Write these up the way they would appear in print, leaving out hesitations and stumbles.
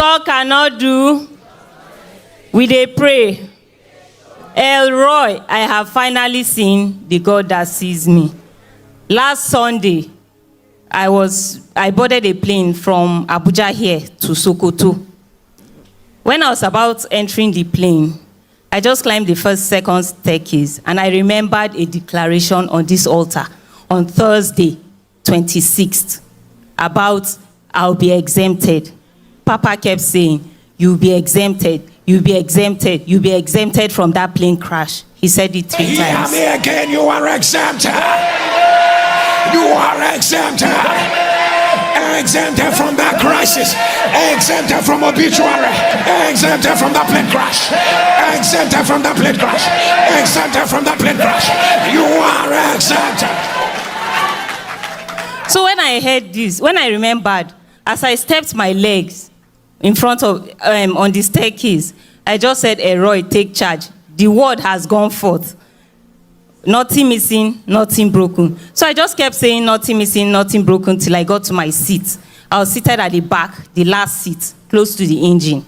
God cannot do, we dey pray. Elroy, I have finally seen the God that sees me. Last Sunday, I boarded a plane from Abuja here to Sokoto. When I was about entering the plane, I just climbed the second staircase, and I remembered a declaration on this altar on Thursday, 26th, about I'll be exempted. Papa kept saying, you'll be exempted, you'll be exempted, you'll be exempted from that plane crash. He said it 3 times. Hear me again, you are exempted. You are exempted. Exempted from that crisis. Exempted from obituary. Exempted from the plane crash. Exempted from the plane crash. Exempted from the plane crash. You are exempted. So when I heard this, when I remembered, as I stepped my legs in front of, on the staircase, I just said, Elroy, take charge. The word has gone forth. Nothing missing, nothing broken. So I just kept saying nothing missing, nothing broken till I got to my seat. I was seated at the back, the last seat, close to the engine,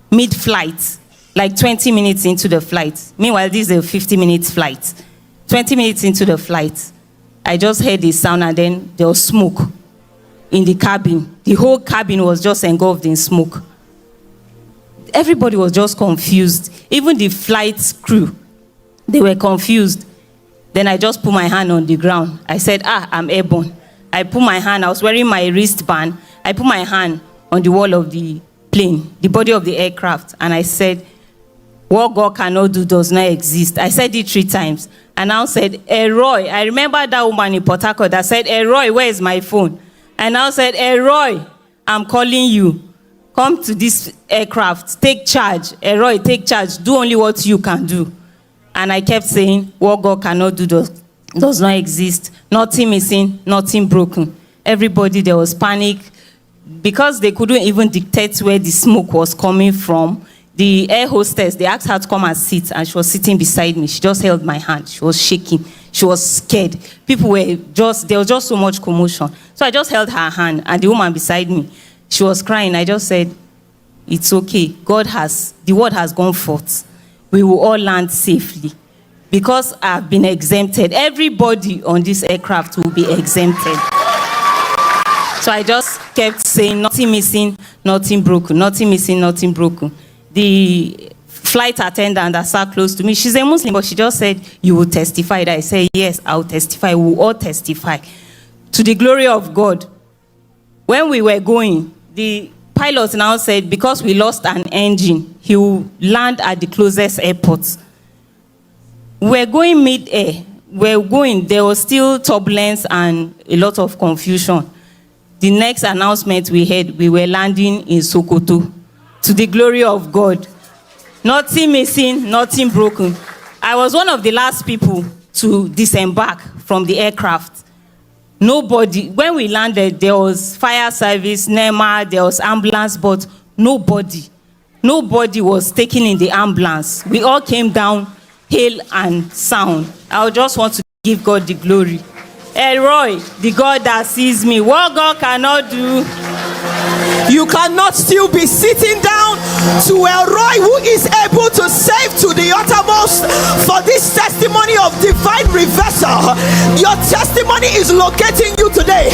mid-flight, like 20 minutes into the flight. Meanwhile, this is a 50-minute flight. 20 minutes into the flight, I just heard a sound, and then there was smoke in the cabin. The whole cabin was just engulfed in smoke. Everybody was just confused. Even the flight crew, they were confused. Then I just put my hand on the ground. I said, I'm airborne. I put my hand, I was wearing my wristband. I put my hand on the wall of the plane, the body of the aircraft, and I said, what God cannot do does not exist. I said it 3 times. And now said, Elroy. I remember that woman in Port Harcourt that said, Elroy, where is my phone? And now said, Elroy, I'm calling you. Come to this aircraft. Take charge. Elroy, take charge. Do only what you can do. And I kept saying, what God cannot do does not exist. Nothing missing, nothing broken. Everybody, there was panic. Because they couldn't even dictate where the smoke was coming from, the air hostess, they asked her to come and sit, and she was sitting beside me. She just held my hand. She was shaking. She was scared. There was just so much commotion. So I just held her hand, and the woman beside me, she was crying. I just said, it's okay. The word has gone forth. We will all land safely. Because I've been exempted, everybody on this aircraft will be exempted. So I just kept saying, nothing missing, nothing broken. Nothing missing, nothing broken. The flight attendant that sat close to me, she's a Muslim, but she just said, you will testify. I said, yes, I'll testify. We will all testify. To the glory of God. When we were going, the pilot now said, because we lost an engine, he will land at the closest airport. We're going mid-air. There was still turbulence and a lot of confusion. The next announcement we heard, we were landing in Sokoto. To the glory of God. Nothing missing, nothing broken. I was one of the last people to disembark from the aircraft. Nobody, when we landed, there was fire service, NEMA, there was ambulance, but nobody was taken in the ambulance. We all came down, hail and sound. I just want to give God the glory. Elroy, the God that sees me, what God cannot do. You cannot still be sitting down to Elroy, who is able to save to the uttermost, for this testimony of divine reversal. Your testimony is locating you today.